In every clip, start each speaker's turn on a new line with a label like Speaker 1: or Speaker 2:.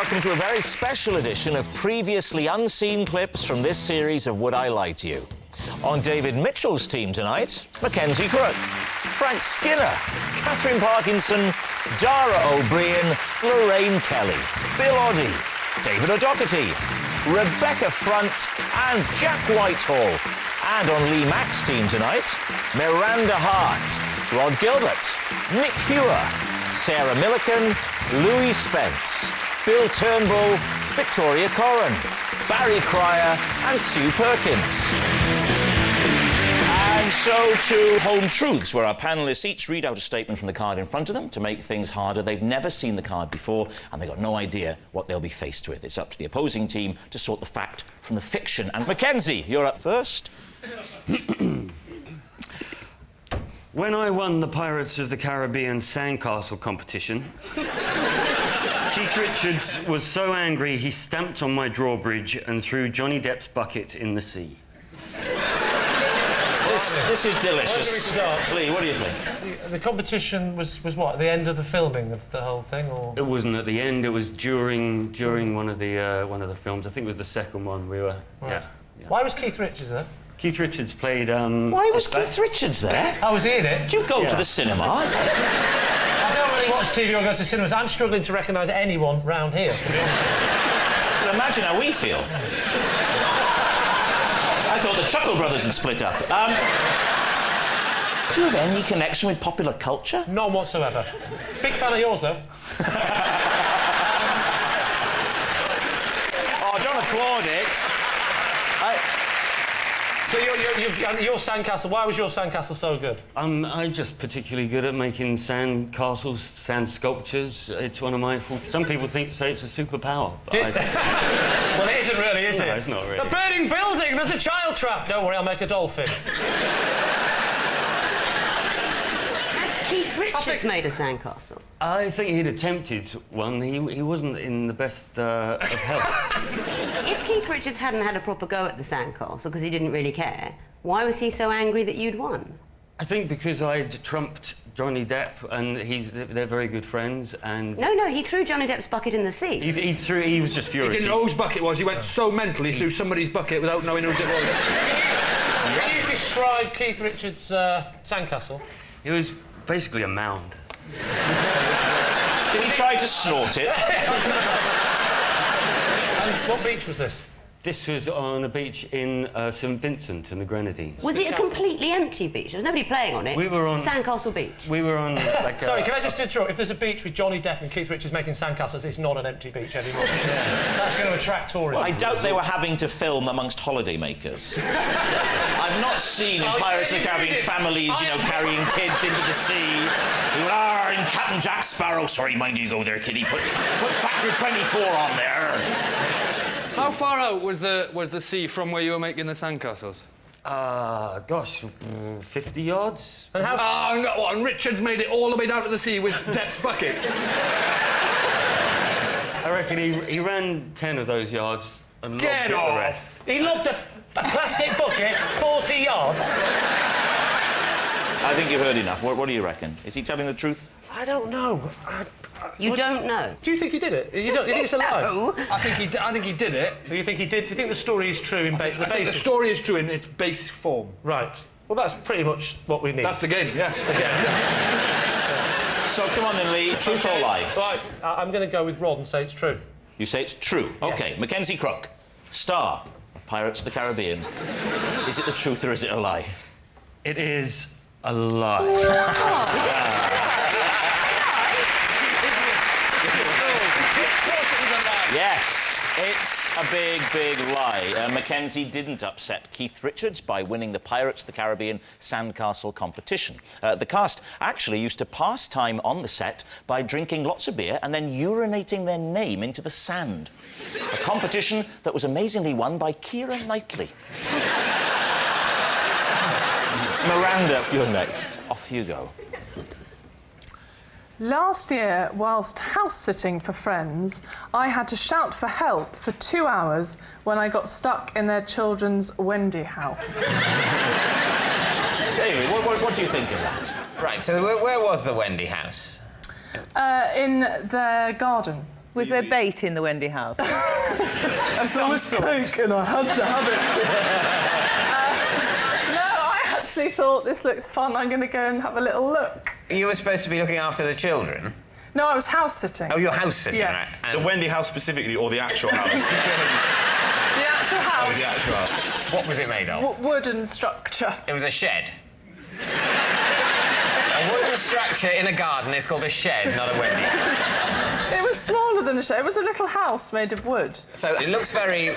Speaker 1: welcome to a very special edition of previously unseen clips from this series of Would I Lie to You? On David Mitchell's team tonight, Mackenzie Crook, Frank Skinner, Catherine Parkinson, Dara O'Brien, Lorraine Kelly, Bill Oddie, David O'Doherty, Rebecca Front and Jack Whitehall. And on Lee Mack's team tonight, Miranda Hart, Rod Gilbert, Nick Hewer, Sarah Milliken, Louis Spence, Bill Turnbull, Victoria Corrin, Barry Cryer and Sue Perkins. And so to Home Truths, where our panellists each read out a statement from the card in front of them to make things harder. They've never seen the card before and they've got no idea what they'll be faced with. It's up to the opposing team to sort the fact from the fiction. And Mackenzie, you're up first.
Speaker 2: When I won the Pirates of the Caribbean Sandcastle competition, Keith Richards was so angry he stamped on my drawbridge and threw Johnny Depp's bucket in the sea.
Speaker 1: This is delicious. Lee, what do you think?
Speaker 3: The competition was what, at the end of the filming of the whole thing, or...?
Speaker 2: It wasn't at the end, it was during one of the films. I think it was the second one. We were...
Speaker 3: Right. Yeah. Why was Keith Richards there?
Speaker 2: Keith Richards played...
Speaker 1: Why was Keith Richards there?
Speaker 3: Oh, was he in it?
Speaker 1: Did you go to the cinema?
Speaker 3: I don't really watch TV or go to cinemas. I'm struggling to recognise anyone round here, to be honest.
Speaker 1: Well, imagine how we feel. I thought the Chuckle Brothers had split up. Do you have any connection with popular culture?
Speaker 3: None whatsoever. Big fan of yours, though.
Speaker 1: Oh, don't applaud it.
Speaker 3: So your sandcastle, why was your sandcastle so good?
Speaker 2: I'm just particularly good at making sand castles, sand sculptures. It's one of my... Some people say it's a superpower.
Speaker 3: Well, it isn't really, is it?
Speaker 2: No, it's not really.
Speaker 3: A burning building! There's a child trap! Don't worry, I'll make a dolphin.
Speaker 4: Had Keith Richards made a sandcastle?
Speaker 2: I think he'd attempted one. He wasn't in the best of health.
Speaker 4: If Keith Richards hadn't had a proper go at the sandcastle because he didn't really care, why was he so angry that you'd won?
Speaker 2: I think because I'd trumped Johnny Depp and they're very good friends and...
Speaker 4: No, he threw Johnny Depp's bucket in the sea.
Speaker 2: He was just furious.
Speaker 5: He didn't know whose bucket it was. He went so mental he threw somebody's bucket without knowing whose it was.
Speaker 3: Can you describe Keith Richards' sandcastle?
Speaker 2: It was basically a mound.
Speaker 1: Did he try to snort it?
Speaker 3: And what beach was this?
Speaker 2: This was on a beach in St Vincent in the Grenadines.
Speaker 4: Was it a completely empty beach? There was nobody playing on it?
Speaker 2: We were on...
Speaker 4: Sandcastle Beach?
Speaker 2: We were on, like...
Speaker 3: Sorry, can I just interrupt? If there's a beach with Johnny Depp and Keith Richards making sandcastles, it's not an empty beach anymore. Yeah. That's going to attract tourism.
Speaker 1: I doubt they were having to film amongst holidaymakers. I've not seen in Pirates of the Caribbean families, you know, carrying kids into the sea. You are in Captain Jack Sparrow. Sorry, mind you go there, kiddie. Put factor 24 on there.
Speaker 5: How far out was the sea from where you were making the sandcastles?
Speaker 2: Gosh, 50 yards?
Speaker 5: And how... no, and Richards made it all the way down to the sea with Depp's bucket?
Speaker 2: I reckon he ran 10 of those yards and lobbed the rest.
Speaker 3: He lobbed a plastic bucket 40 yards?
Speaker 1: I think you've heard enough. What do you reckon? Is he telling the truth?
Speaker 3: I don't know.
Speaker 4: You don't know?
Speaker 3: Do you think he did it? You think it's a lie?
Speaker 4: No.
Speaker 5: I think he did it.
Speaker 3: So you think he did? Do you think the story is true in basic?
Speaker 5: I think the story is true in its basic form.
Speaker 3: Right. Well, that's pretty much what we need.
Speaker 5: That's the game, yeah.
Speaker 1: So come on then, Lee. Truth or lie?
Speaker 3: Right. I'm going to go with Rod and say it's true.
Speaker 1: You say it's true. OK.
Speaker 3: Yes.
Speaker 1: Mackenzie Crook, star of Pirates of the Caribbean. Is it the truth or is it a lie?
Speaker 2: It is a lie.
Speaker 1: Yes, it's a big, big lie. Mackenzie didn't upset Keith Richards by winning the Pirates of the Caribbean Sandcastle competition. The cast actually used to pass time on the set by drinking lots of beer and then urinating their name into the sand. A competition that was amazingly won by Keira Knightley. Miranda, you're next. Off you go.
Speaker 6: Last year, whilst house-sitting for friends, I had to shout for help for 2 hours when I got stuck in their children's Wendy house.
Speaker 1: David, what do you think of that?
Speaker 7: Right, so where was the Wendy house?
Speaker 6: In their garden.
Speaker 7: Was there bait in the Wendy house?
Speaker 6: There was coke and I had to have it. No, I actually thought this looks fun. I'm going to go and have a little look.
Speaker 8: You were supposed to be looking after the children?
Speaker 6: No, I was house sitting.
Speaker 8: Oh, you're house sitting,
Speaker 6: yes.
Speaker 8: right?
Speaker 9: The Wendy house specifically, or the actual house?
Speaker 6: The actual house.
Speaker 9: Oh, the actual house.
Speaker 8: What was it made of?
Speaker 6: Wooden structure.
Speaker 8: It was a shed. A wooden structure in a garden is called a shed, not a Wendy.
Speaker 6: It was smaller than a shed. It was a little house made of wood.
Speaker 8: So it looks very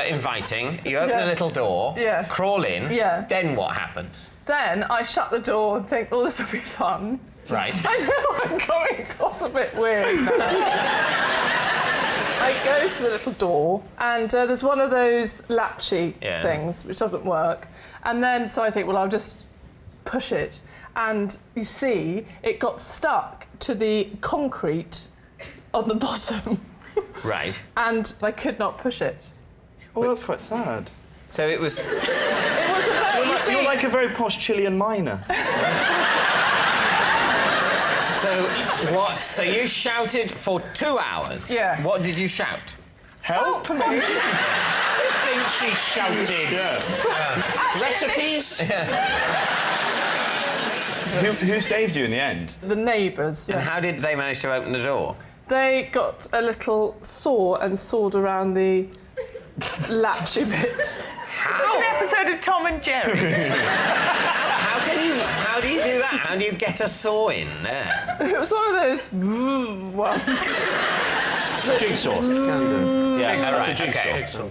Speaker 8: inviting. You open a little door, crawl in, then what happens?
Speaker 6: Then I shut the door and think, oh, this will be fun.
Speaker 8: Right.
Speaker 6: I know I'm coming across a bit weird now. I go to the little door and there's one of those latchy things which doesn't work. And then, so I think, well, I'll just push it. And you see, it got stuck to the concrete on the bottom.
Speaker 8: Right.
Speaker 6: And I could not push it.
Speaker 9: Oh, that's quite sad.
Speaker 8: So it was...
Speaker 6: It was a very...
Speaker 9: You're like a very posh Chilean miner.
Speaker 8: So you shouted for 2 hours?
Speaker 6: Yeah.
Speaker 8: What did you shout?
Speaker 6: Help me!
Speaker 1: I think she shouted. Recipes?
Speaker 9: Who saved you in the end?
Speaker 6: The neighbours.
Speaker 8: And how did they manage to open the door?
Speaker 6: They got a little saw and sawed around the latchy bit.
Speaker 7: It's an episode of Tom and Jerry.
Speaker 8: How do you do that? How do you get a saw in there?
Speaker 6: It was one of those ones.
Speaker 1: Jigsaw.
Speaker 8: Yeah,
Speaker 1: that's
Speaker 8: right,
Speaker 1: a jigsaw.
Speaker 8: okay. So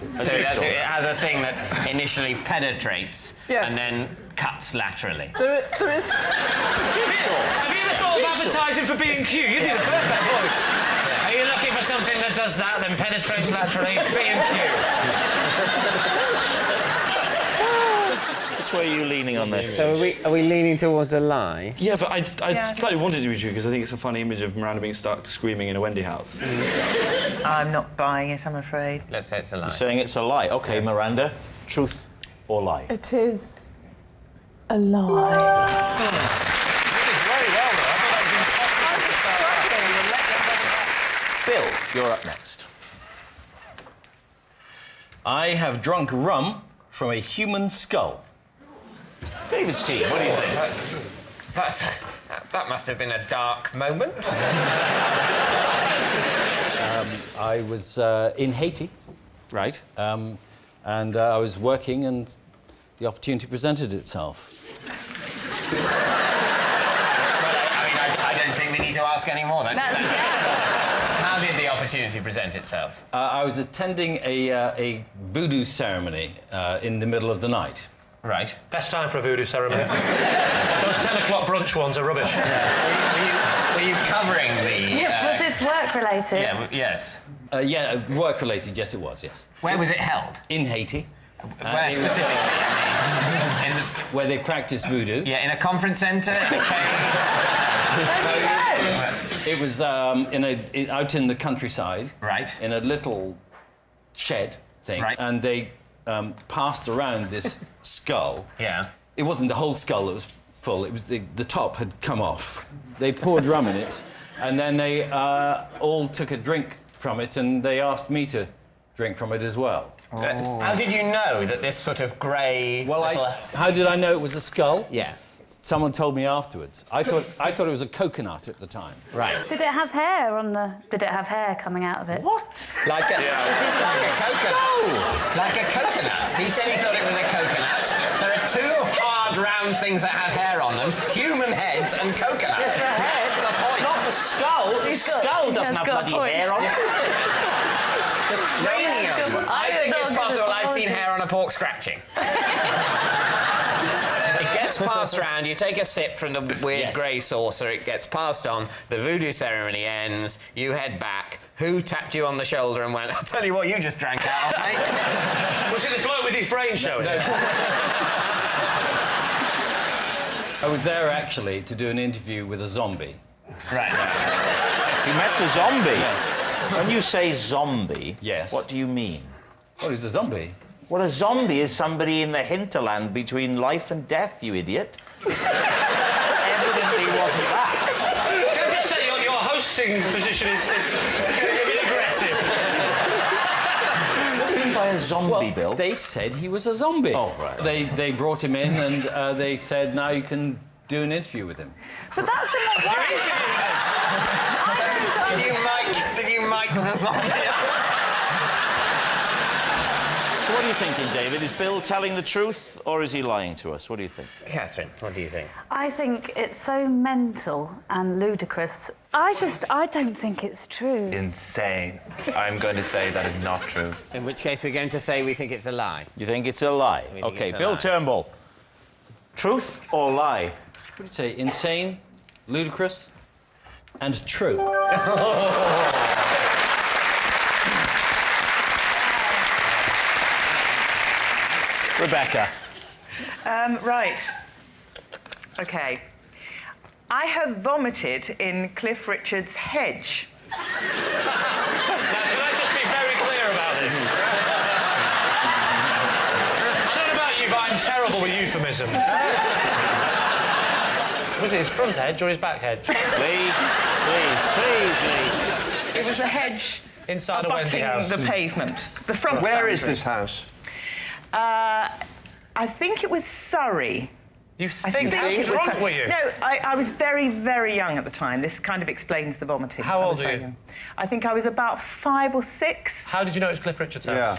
Speaker 8: it has a thing that initially penetrates and then cuts laterally.
Speaker 6: There is...
Speaker 3: Jigsaw. Have you ever thought of advertising for B&Q? You'd be the perfect voice. Are you looking for something that does that, then penetrates laterally? B&Q.
Speaker 1: Which way are you leaning on this?
Speaker 8: So are we leaning towards a lie?
Speaker 9: Yeah, but I slightly wanted to be true because I think it's a funny image of Miranda being stuck screaming in a Wendy house.
Speaker 7: I'm not buying it, I'm afraid.
Speaker 8: Let's say it's a lie.
Speaker 1: You're saying it's a lie. OK, Miranda, truth or lie?
Speaker 6: It is a lie.
Speaker 8: Very well, though.
Speaker 1: Bill, you're up next.
Speaker 10: I have drunk rum from a human skull.
Speaker 1: David's team, what do you think?
Speaker 8: That must have been a dark moment.
Speaker 10: I was in Haiti.
Speaker 1: Right.
Speaker 10: And I was working and the opportunity presented itself.
Speaker 8: I don't think we need to ask any more then. How did the opportunity present itself?
Speaker 10: I was attending a voodoo ceremony in the middle of the night.
Speaker 8: Right.
Speaker 3: Best time for a voodoo ceremony. Those 10 o'clock brunch ones are rubbish.
Speaker 8: Were you covering the...
Speaker 11: was this work-related?
Speaker 8: Yes.
Speaker 10: Work-related, yes, it was, yes.
Speaker 8: Where was it held?
Speaker 10: In Haiti.
Speaker 8: Where specifically?
Speaker 10: Where they practice voodoo.
Speaker 8: Yeah, in a conference centre?
Speaker 10: It was out in the countryside.
Speaker 8: Right.
Speaker 10: In a little shed thing.
Speaker 8: Right.
Speaker 10: And they passed around this skull.
Speaker 8: Yeah.
Speaker 10: It wasn't the whole skull that was full, it was the top had come off. They poured rum in it, and then they all took a drink from it, and they asked me to drink from it as well.
Speaker 8: Oh. How did you know that this sort of grey...
Speaker 10: How did I know it was a skull?
Speaker 8: Yeah.
Speaker 10: Someone told me afterwards. I thought it was a coconut at the time.
Speaker 8: Right.
Speaker 11: Did it have hair on the... Did it have hair coming out of it?
Speaker 10: What?
Speaker 8: Like a coconut. Like a coconut. He said he thought it was a coconut. There are two hard, round things that have hair on them. Human heads and coconuts. That's the point.
Speaker 1: Not the skull. The skull doesn't have bloody hair on it.
Speaker 8: The cranium. I think it's possible I've seen hair on a pork scratching. It gets passed round, you take a sip from the weird grey saucer, it gets passed on, the voodoo ceremony ends, you head back. Who tapped you on the shoulder and went, I'll tell you what you just drank out of, mate?
Speaker 3: Was it the bloke with his brain showing?
Speaker 10: No. I was there, actually, to do an interview with a zombie.
Speaker 8: Right.
Speaker 1: You met the zombie?
Speaker 10: Yes.
Speaker 1: When you say zombie,
Speaker 10: yes.
Speaker 1: What do you mean?
Speaker 10: Oh, he's a zombie.
Speaker 1: Well, a zombie is somebody in the hinterland between life and death, you idiot. Evidently wasn't that.
Speaker 3: Can I just say, your hosting position is getting a bit aggressive.
Speaker 1: Why a zombie, Bill?
Speaker 10: They said he was a zombie.
Speaker 1: Oh, right.
Speaker 10: They brought him in and they said, now you can do an interview with him.
Speaker 7: But that's not right.
Speaker 8: Did you mic the zombie?
Speaker 1: So what are you thinking, David? Is Bill telling the truth or is he lying to us? What do you think?
Speaker 8: Catherine, what do you think?
Speaker 11: I think it's so mental and ludicrous. I don't think it's true.
Speaker 12: Insane. I'm going to say that is not true.
Speaker 8: In which case we're going to say we think it's a lie.
Speaker 1: You think it's a lie? OK, Bill Turnbull. Truth or lie?
Speaker 10: What do you say? Insane, ludicrous, and true.
Speaker 1: Rebecca.
Speaker 7: Right. OK. I have vomited in Cliff Richard's hedge.
Speaker 3: Now, can I just be very clear about this? I don't know about you, but I'm terrible with euphemisms. Was it his front hedge or his back hedge?
Speaker 1: Lee, please, Lee.
Speaker 7: It was the hedge
Speaker 3: inside a Wendy house.
Speaker 7: The pavement. The front
Speaker 13: Where
Speaker 7: boundary.
Speaker 13: is this house?
Speaker 7: I think it was Surrey.
Speaker 3: You think? How drunk were you?
Speaker 7: No, I was very, very young at the time. This kind of explains the vomiting.
Speaker 3: How old are you?
Speaker 7: Young. I think I was about 5 or 6.
Speaker 3: How did you know it was Cliff Richard's house?
Speaker 13: Yeah.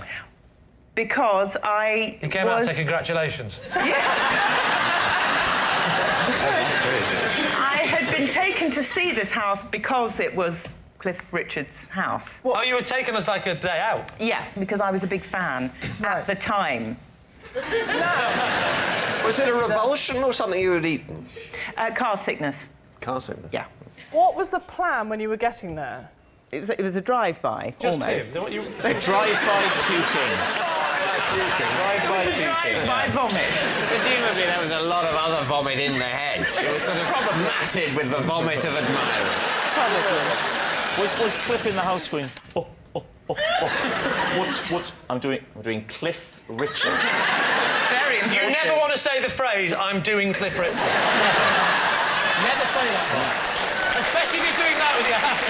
Speaker 7: Because I
Speaker 3: He came out and said congratulations.
Speaker 7: I had been taken to see this house because it was Cliff Richard's house.
Speaker 3: Oh, you were taken as like a day out?
Speaker 7: Yeah, because I was a big fan at the time.
Speaker 13: Was it a revulsion or something you had eaten?
Speaker 7: Car sickness.
Speaker 13: Car sickness?
Speaker 7: Yeah.
Speaker 6: What was the plan when you were getting there?
Speaker 7: It was a drive-by, almost.
Speaker 1: A drive-by puking. Drive-by puking.
Speaker 7: Drive-by vomit.
Speaker 8: Presumably there was a lot of other vomit in the hedge. It was sort of matted with the vomit of admirers.
Speaker 7: Probably.
Speaker 1: Was Cliff in the house going, oh. What's... I'm doing Cliff Richard.
Speaker 7: Very important.
Speaker 3: You never want to say the phrase, I'm doing Cliff Richard. Never say that. Especially if you're doing that with your hands.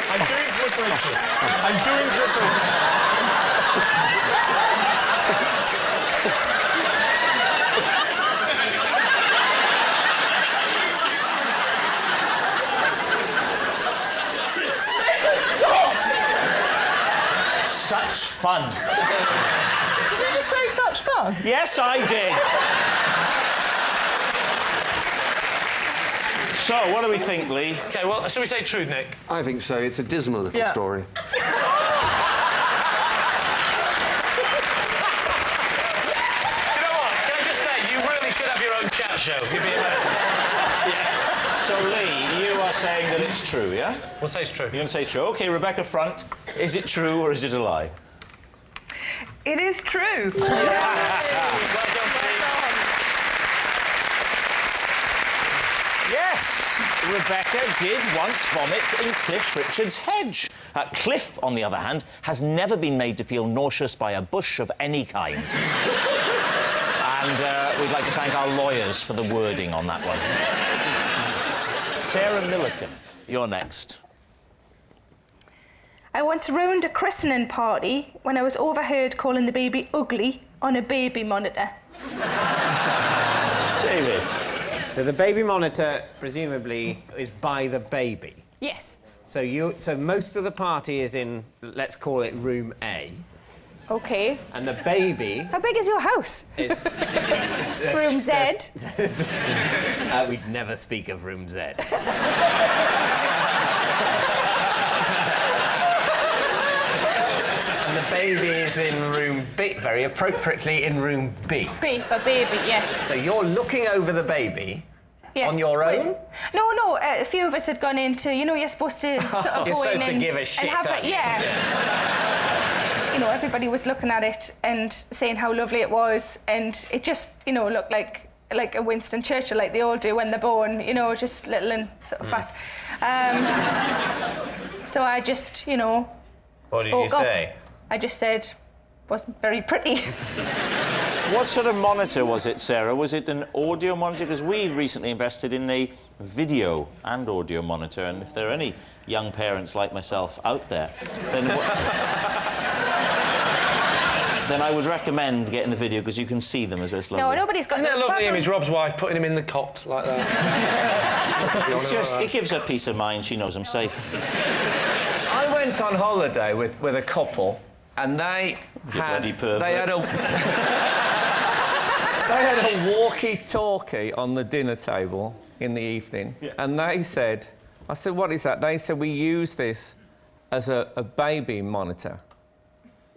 Speaker 3: I'm doing Cliff Richard. I'm doing Cliff
Speaker 1: Such fun.
Speaker 6: Did you just say such fun?
Speaker 1: Yes, I did. So, what do we think, Lee?
Speaker 3: OK, well, shall we say true, Nick?
Speaker 13: I think so. It's a dismal little story.
Speaker 3: Do you know what? Can I just say, you really should have your own chat show. You'd be
Speaker 1: So, Lee, you are saying that it's true, yeah?
Speaker 3: We'll say it's true.
Speaker 1: You're going to say it's true. OK, Rebecca Front, is it true or is it a lie?
Speaker 7: It is true.
Speaker 1: Yes, Rebecca did once vomit in Cliff Richard's hedge. Cliff, on the other hand, has never been made to feel nauseous by a bush of any kind. And we'd like to thank our lawyers for the wording on that one. Sarah Milliken, you're next.
Speaker 14: I once ruined a christening party when I was overheard calling the baby ugly on a baby monitor.
Speaker 1: David.
Speaker 8: So the baby monitor, presumably, is by the baby.
Speaker 14: Yes.
Speaker 8: So most of the party is in, let's call it room A.
Speaker 14: OK.
Speaker 8: And the baby...
Speaker 14: How big is your house?
Speaker 8: Is...
Speaker 14: Room Z.
Speaker 8: We'd never speak of room Z. And the baby is in room B, very appropriately in room B.
Speaker 14: B for baby, yes.
Speaker 8: So you're looking over the baby
Speaker 14: Yes.
Speaker 8: on your own?
Speaker 14: No, a few of us had gone into, you're supposed to sort of
Speaker 8: You're
Speaker 14: go in
Speaker 8: supposed to
Speaker 14: and...
Speaker 8: give a shit,
Speaker 14: and have
Speaker 8: aren't you?
Speaker 14: Yeah. Everybody was looking at it and saying how lovely it was, and it just, looked like a Winston Churchill, like they all do when they're born, just little and sort of fat. So I just,
Speaker 8: What did you say?
Speaker 14: I just said, wasn't very pretty.
Speaker 1: What sort of monitor was it, Sarah? Was it an audio monitor? Because we recently invested in a video and audio monitor, and if there are any young parents like myself out there, then then I would recommend getting the video because you can see them as well. It's lovely.
Speaker 14: No, nobody's got.
Speaker 5: Isn't that a lovely image? Rob's wife putting him in the cot like that.
Speaker 1: It's just, it gives her peace of mind. She knows I'm safe.
Speaker 12: I went on holiday with a couple, and they had a walkie-talkie on the dinner table in the evening, and they said, I said, what is that? They said, we use this as a baby monitor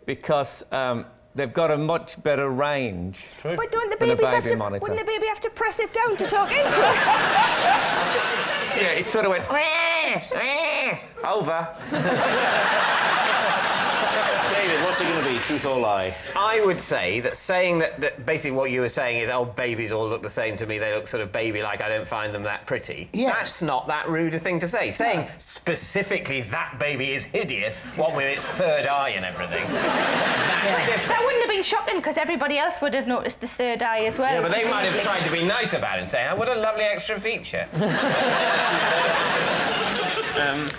Speaker 12: because they've got a much better range.
Speaker 14: But don't the
Speaker 12: than a
Speaker 14: babies have
Speaker 12: baby
Speaker 14: to?
Speaker 12: monitor.
Speaker 14: Wouldn't the baby have to press it down to talk into it?
Speaker 12: Yeah, it sort of went over.
Speaker 1: David, what's it going to be, truth or lie?
Speaker 8: I would say that saying that basically what you were saying is, oh, babies all look the same to me, they look sort of baby-like, I don't find them that pretty.
Speaker 15: Yes.
Speaker 8: That's not that rude a thing to say. Saying specifically that baby is hideous, what with its third eye and everything, that's different.
Speaker 14: That wouldn't have been shocking because everybody else would have noticed the third eye as well.
Speaker 8: Yeah, but they might have tried to be nice about it and say, oh, what a lovely extra feature.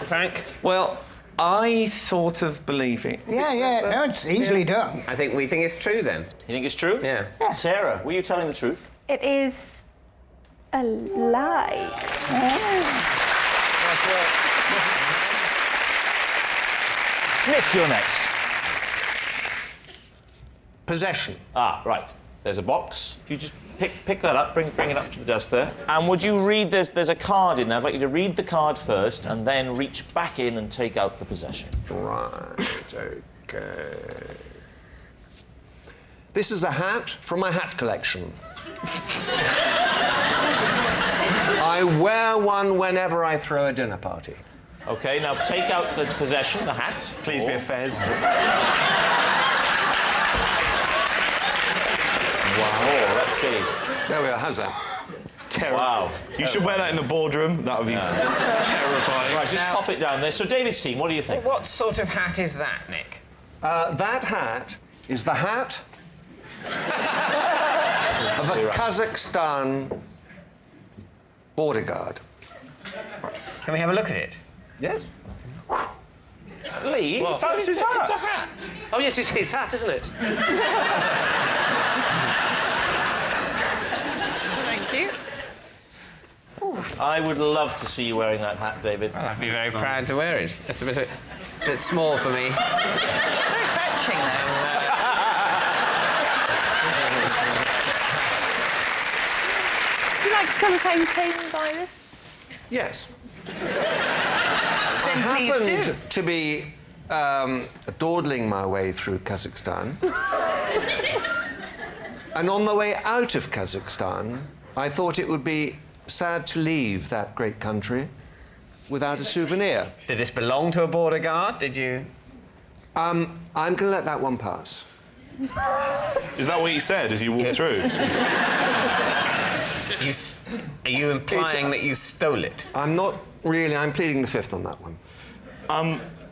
Speaker 8: Frank?
Speaker 12: Well, I sort of believe it.
Speaker 15: Yeah. No, it's easily done.
Speaker 8: I think we think it's true then.
Speaker 1: You think it's true?
Speaker 8: Yeah.
Speaker 1: Sarah, were you telling the truth?
Speaker 14: It is a lie.
Speaker 1: Nick, you're next.
Speaker 13: Possession.
Speaker 1: Ah, right. There's a box. If you just pick that up, bring it up to the desk there. And would you read, there's a card in there. I'd like you to read the card first and then reach back in and take out the possession.
Speaker 13: Right, OK. This is a hat from my hat collection. I wear one whenever I throw a dinner party.
Speaker 1: OK, now take out the possession, the hat.
Speaker 12: Please be a fez.
Speaker 1: Wow. Oh, let's see.
Speaker 13: There we are, how's that?
Speaker 1: Wow.
Speaker 9: You should wear that in the boardroom. That would be terrifying.
Speaker 1: Right, just pop it down there. So, David's team, what do you think?
Speaker 8: What sort of hat is that, Nick?
Speaker 13: That hat is the hat of a Kazakhstan border guard.
Speaker 8: Can we have a look at it?
Speaker 13: Yes.
Speaker 1: Lee,
Speaker 5: Well,
Speaker 1: it's his hat. It's a hat.
Speaker 5: Oh, yes, it's his hat, isn't it?
Speaker 7: Thank you.
Speaker 1: I would love to see you wearing that hat, David.
Speaker 8: Well, I'd be very proud to wear it. It's a bit small for me.
Speaker 7: Very fetching, though.
Speaker 6: Would you like to tell us how you came by this?
Speaker 13: Yes.
Speaker 7: Then
Speaker 13: I
Speaker 7: please
Speaker 13: happened
Speaker 7: do.
Speaker 13: to be dawdling my way through Kazakhstan. And on my way out of Kazakhstan, I thought it would be sad to leave that great country without a souvenir.
Speaker 8: Did this belong to a border guard? Did you?
Speaker 13: I'm going to let that one pass.
Speaker 9: Is that what you said as you walked through?
Speaker 8: Are you implying that you stole it?
Speaker 13: I'm not really. I'm pleading the fifth on that one.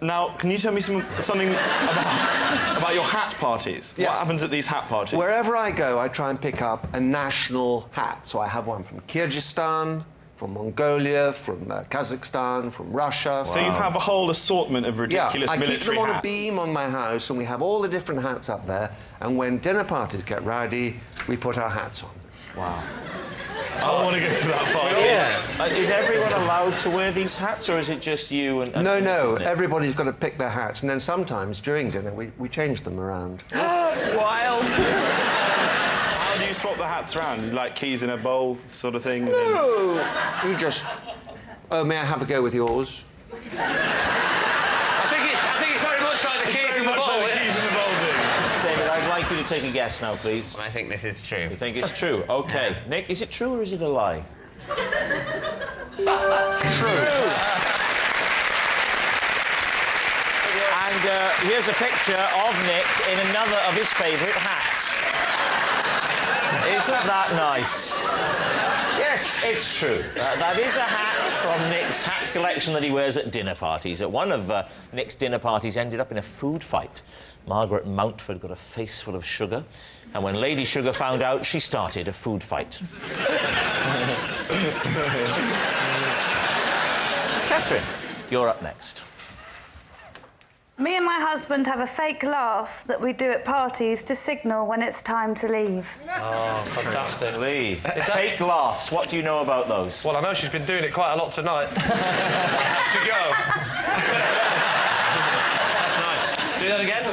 Speaker 9: Now, can you tell me something about your hat parties?
Speaker 13: Yes.
Speaker 9: What happens at these hat parties?
Speaker 13: Wherever I go, I try and pick up a national hat. So I have one from Kyrgyzstan, from Mongolia, from Kazakhstan, from Russia.
Speaker 9: So you have a whole assortment of ridiculous
Speaker 13: I
Speaker 9: military
Speaker 13: keep them on
Speaker 9: hats.
Speaker 13: a beam on my house, and we have all the different hats up there. And when dinner parties get rowdy, we put our hats on.
Speaker 1: Wow.
Speaker 9: I want to go to that party.
Speaker 1: Yeah. Is everyone allowed to wear these hats, or is it just you and
Speaker 13: No,
Speaker 1: Mrs. Nick?
Speaker 13: everybody's got to pick their hats, and then sometimes during dinner we change them around.
Speaker 7: Wild.
Speaker 9: How do you swap the hats around? Like keys in a bowl sort of thing?
Speaker 13: No, you just... Oh, may I have a go with yours?
Speaker 5: I think it's very much like the keys in the bowl.
Speaker 1: David, I'd like you to take a guess now, please.
Speaker 8: I think this is true.
Speaker 1: You think it's true? OK. Nick, is it true or is it a lie? True. And here's a picture of Nick in another of his favourite hats. Isn't that nice? Yes, it's true. That is a hat from Nick's hat collection that he wears at dinner parties. At one of Nick's dinner parties ended up in a food fight. Margaret Mountford got a face full of sugar, and when Lady Sugar found out, she started a food fight. Catherine, you're up next.
Speaker 11: Me and my husband have a fake laugh that we do at parties to signal when it's time to leave.
Speaker 3: Oh, fantastic.
Speaker 1: Lee, fake laughs, what do you know about those?
Speaker 3: Well, I know she's been doing it quite a lot tonight. I have to go. That's nice. Do that again.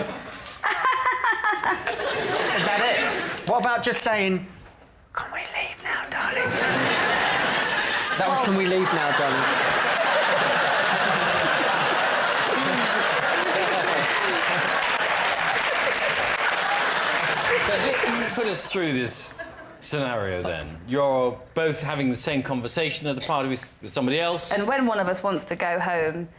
Speaker 5: Is that it? What about just saying, "Can we leave now, darling?" That was, "Can we leave now, darling?"
Speaker 10: So just put us through this scenario then. You're both having the same conversation at a party with somebody else.
Speaker 11: And when one of us wants to go home,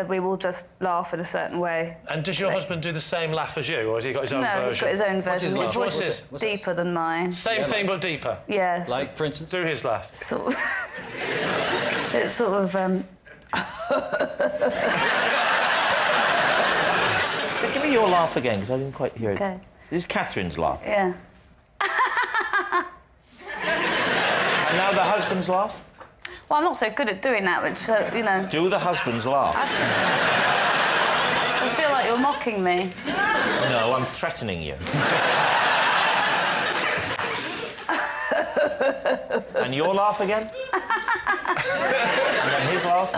Speaker 11: we will just laugh in a certain way.
Speaker 3: And does your husband do the same laugh as you, or has he got his own version?
Speaker 11: No, he's got his own version.
Speaker 3: What's his laugh?
Speaker 11: His voice is deeper than mine.
Speaker 3: Same thing, but deeper?
Speaker 11: Yes.
Speaker 10: Like, for instance?
Speaker 3: Do his laugh.
Speaker 11: Sort of. It's sort of...
Speaker 1: Give me your laugh again, because I didn't quite hear it.
Speaker 11: Okay.
Speaker 1: This is Catherine's laugh.
Speaker 11: Yeah.
Speaker 1: And now the husband's laugh?
Speaker 11: Well, I'm not so good at doing that, which, you know...
Speaker 1: Do the husband's laugh.
Speaker 11: I feel like you're mocking me.
Speaker 1: No, I'm threatening you. And your laugh again? And then his laugh?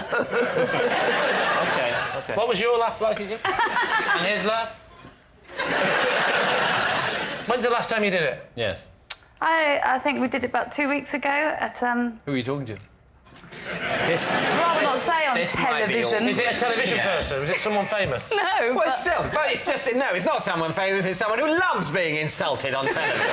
Speaker 1: OK.
Speaker 3: What was your laugh like again? And his laugh? When's the last time you did it?
Speaker 10: Yes.
Speaker 11: I think we did it about 2 weeks ago at...
Speaker 10: Who are you talking to?
Speaker 11: I'd rather not say on television.
Speaker 3: Is it a television person? Is it someone famous?
Speaker 11: No,
Speaker 8: Well, still, but it's just... No, it's not someone famous, it's someone who loves being insulted on television.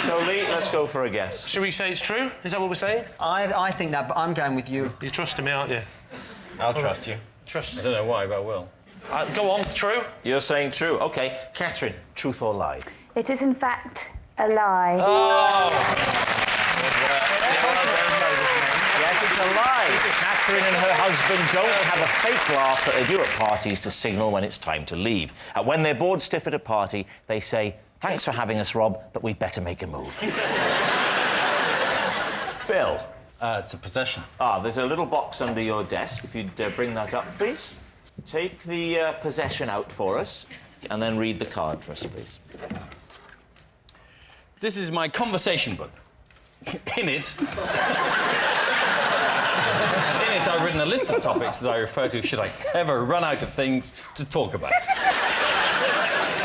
Speaker 1: So, Lee, let's go for a guess.
Speaker 3: Should we say it's true? Is that what we're saying?
Speaker 5: I think that, but I'm going with you.
Speaker 3: You're trusting me, aren't you?
Speaker 10: I'll trust you.
Speaker 3: Trust.
Speaker 10: I don't know why, but I will.
Speaker 3: Go on, true?
Speaker 1: You're saying true. OK. Catherine, truth or lie?
Speaker 11: It is, in fact, a lie.
Speaker 3: Oh!
Speaker 1: Yes, it's a lie. Catherine and her husband don't have a fake laugh that they do at parties to signal when it's time to leave. When they're bored stiff at a party, they say, "Thanks for having us, Rob, but we'd better make a move." Bill?
Speaker 10: It's a possession.
Speaker 1: There's a little box under your desk. If you'd bring that up, please. Take the possession out for us, and then read the card for us, please.
Speaker 10: This is my conversation book. In it... I've written a list of topics that I refer to should I ever run out of things to talk about.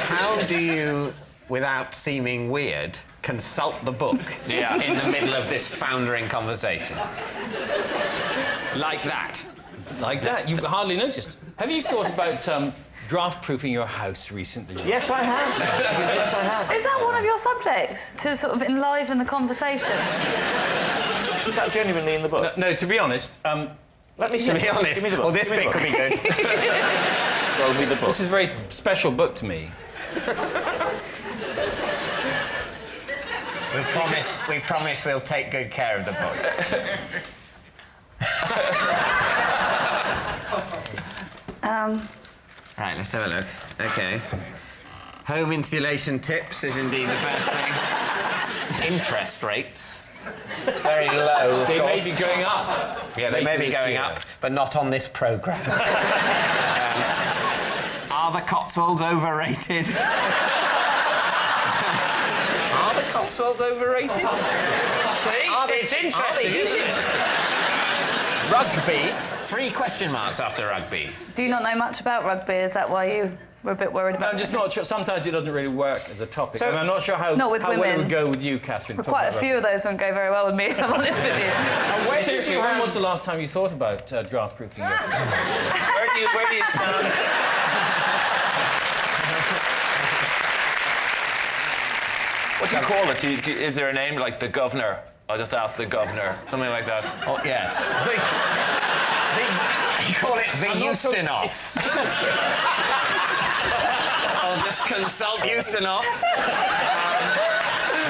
Speaker 8: How do you, without seeming weird, consult the book in the middle of this foundering conversation? Like that?
Speaker 10: Like that? You hardly noticed. Have you thought about draft-proofing your house recently?
Speaker 1: Yes, I have. Yes, I have.
Speaker 11: Is that one of your subjects? To sort of enliven the conversation?
Speaker 1: Is that genuinely in the book?
Speaker 10: No, to be honest...
Speaker 1: Let me see.
Speaker 8: To be honest,
Speaker 1: give me the book.
Speaker 8: this bit could be good.
Speaker 1: Roll me the book.
Speaker 10: This is a very special book to me.
Speaker 8: We promise we'll take good care of the book. Right, let's have a look. OK. Home insulation tips is indeed the first thing. Interest rates. Very low, of
Speaker 10: course. They may be going up.
Speaker 8: Yeah, they may be going up, but not on this programme. Are the Cotswolds overrated? Are the Cotswolds overrated?
Speaker 3: See? It's interesting, isn't it?
Speaker 8: Rugby? 3 question marks after rugby.
Speaker 11: Do you not know much about rugby? Is that why you were a bit worried about it?
Speaker 10: I'm just not sure. Sometimes it doesn't really work as a topic.
Speaker 11: So-
Speaker 10: and I'm not sure how
Speaker 11: Not with
Speaker 10: well it
Speaker 11: women.
Speaker 10: would go with you, Catherine.
Speaker 11: Well, quite a few of those won't go very well with me, if I'm honest with you.
Speaker 10: Seriously, when was the last time you thought about draft-proofing your... Where do you stand?
Speaker 16: What do you call it? Is there a name like the governor? I'll just ask the governor, something like that.
Speaker 8: Oh, yeah. You call it the Euston-off. I'll just consult Euston-off.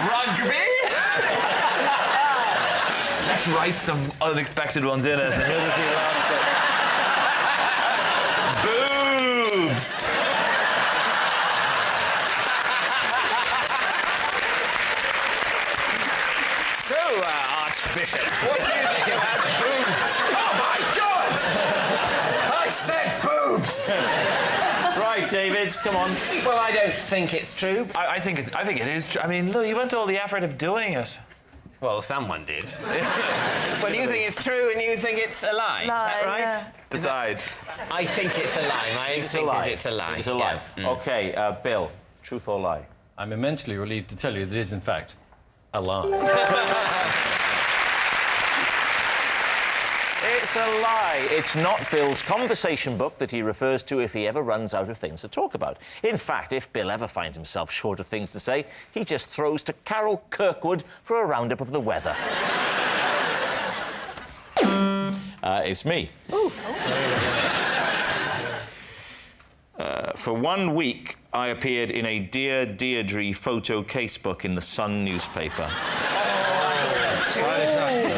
Speaker 8: Rugby?
Speaker 16: Let's write some unexpected ones in it, and he'll just be laughing. Boobs!
Speaker 8: So, Archbishop, what do you think about boobs? Oh, my God! I said boobs!
Speaker 1: right, David, come on.
Speaker 8: Well, I don't think it's true.
Speaker 16: I think it is true. I mean, look, you went to all the effort of doing it.
Speaker 8: Well, someone did. Well, you think it's true and you think it's a lie. Is that right?
Speaker 14: Yeah.
Speaker 16: Decide.
Speaker 8: I think it's a lie. My instinct is it's a lie.
Speaker 1: It's a lie.
Speaker 8: Yeah.
Speaker 1: OK, Bill, truth or lie?
Speaker 10: I'm immensely relieved to tell you that it is, in fact, a lie.
Speaker 1: It's a lie. It's not Bill's conversation book that he refers to if he ever runs out of things to talk about. In fact, if Bill ever finds himself short of things to say, he just throws to Carol Kirkwood for a roundup of the weather. It's me. For 1 week, I appeared in a Dear Deirdre photo casebook in the Sun newspaper.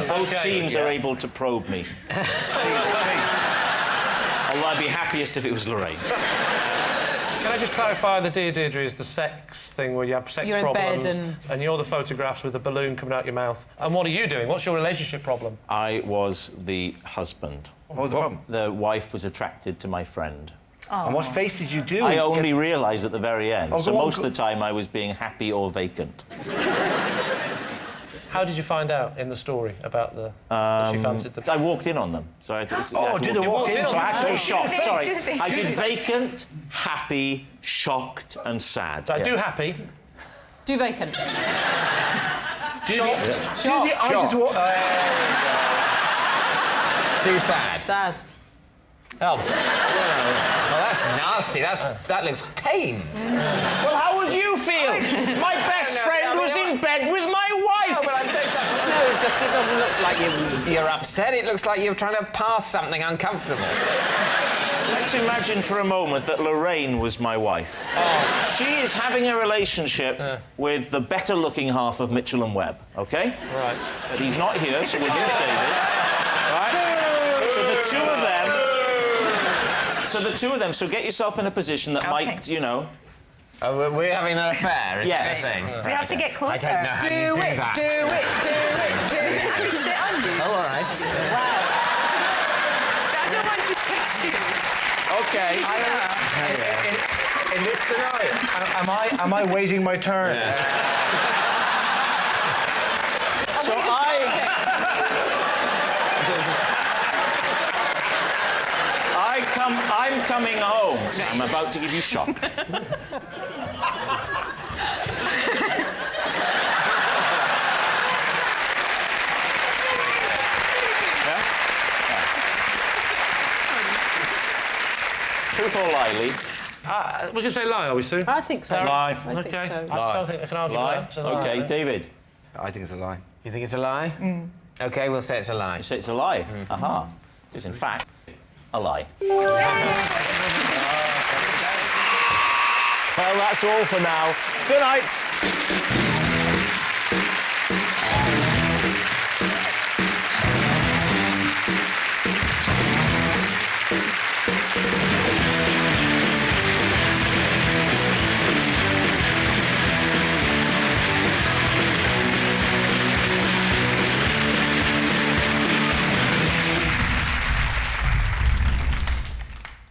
Speaker 1: Both teams are able to probe me. Although I'd be happiest if it was Lorraine.
Speaker 3: Can I just clarify, the Dear Deirdre is the sex thing where you have sex
Speaker 6: You're in
Speaker 3: problems
Speaker 6: bed
Speaker 3: and you're the photographs with the balloon coming out your mouth. And what are you doing? What's your relationship problem?
Speaker 1: I was the husband.
Speaker 17: What was the problem?
Speaker 1: The wife was attracted to my friend.
Speaker 17: And what face did you do?
Speaker 1: I only realised at the very end.
Speaker 17: Oh,
Speaker 1: so
Speaker 17: go on,
Speaker 1: most of the time I was being happy or vacant.
Speaker 3: How did you find out in the story about the... that she fancied the...
Speaker 1: I walked in on them. So I
Speaker 17: did they walk in?
Speaker 1: So I had to be shocked. Sorry.
Speaker 14: Face-to-face.
Speaker 1: I did vacant, happy, shocked and sad.
Speaker 3: So I do happy.
Speaker 6: Do vacant.
Speaker 17: Shocked.
Speaker 8: Do sad.
Speaker 6: Sad.
Speaker 8: Oh. Well, that's nasty. That looks pained.
Speaker 1: Well, how would you feel? My best friend was in bed with my wife.
Speaker 8: No, but I'd say something. No, it doesn't look like you're upset. It looks like you're trying to pass something uncomfortable.
Speaker 1: Let's imagine for a moment that Lorraine was my wife. Oh. She is having a relationship with the better-looking half of Mitchell and Webb, OK?
Speaker 3: Right.
Speaker 1: But he's not here, so we'll use David. Right? So the two of them, so get yourself in a position that might, you know...
Speaker 8: Oh, we're having an affair, is
Speaker 1: yes.
Speaker 8: that the thing?
Speaker 14: So we have to get closer.
Speaker 8: I don't know how you do that.
Speaker 6: Do it.
Speaker 14: I can sit on you.
Speaker 8: Oh, all right.
Speaker 14: Wow. I don't want to sketch you.
Speaker 1: OK.
Speaker 17: In this scenario, am I waiting my turn?
Speaker 1: So I'm coming home. I'm about to give you shock. Yeah? Truth or lie, Lee?
Speaker 3: We can say lie, are we, Sue?
Speaker 6: I think so.
Speaker 1: Lie.
Speaker 6: I think
Speaker 3: OK.
Speaker 6: so.
Speaker 3: I don't think I can argue
Speaker 1: Lie.
Speaker 3: with that. It's a lie,
Speaker 1: OK,
Speaker 3: right?
Speaker 1: David.
Speaker 17: I think it's a lie.
Speaker 8: You think it's a lie? OK, we'll say it's a lie.
Speaker 1: You say it's a lie? Aha. It is, in fact, a lie. Well, that's all for now. Good night.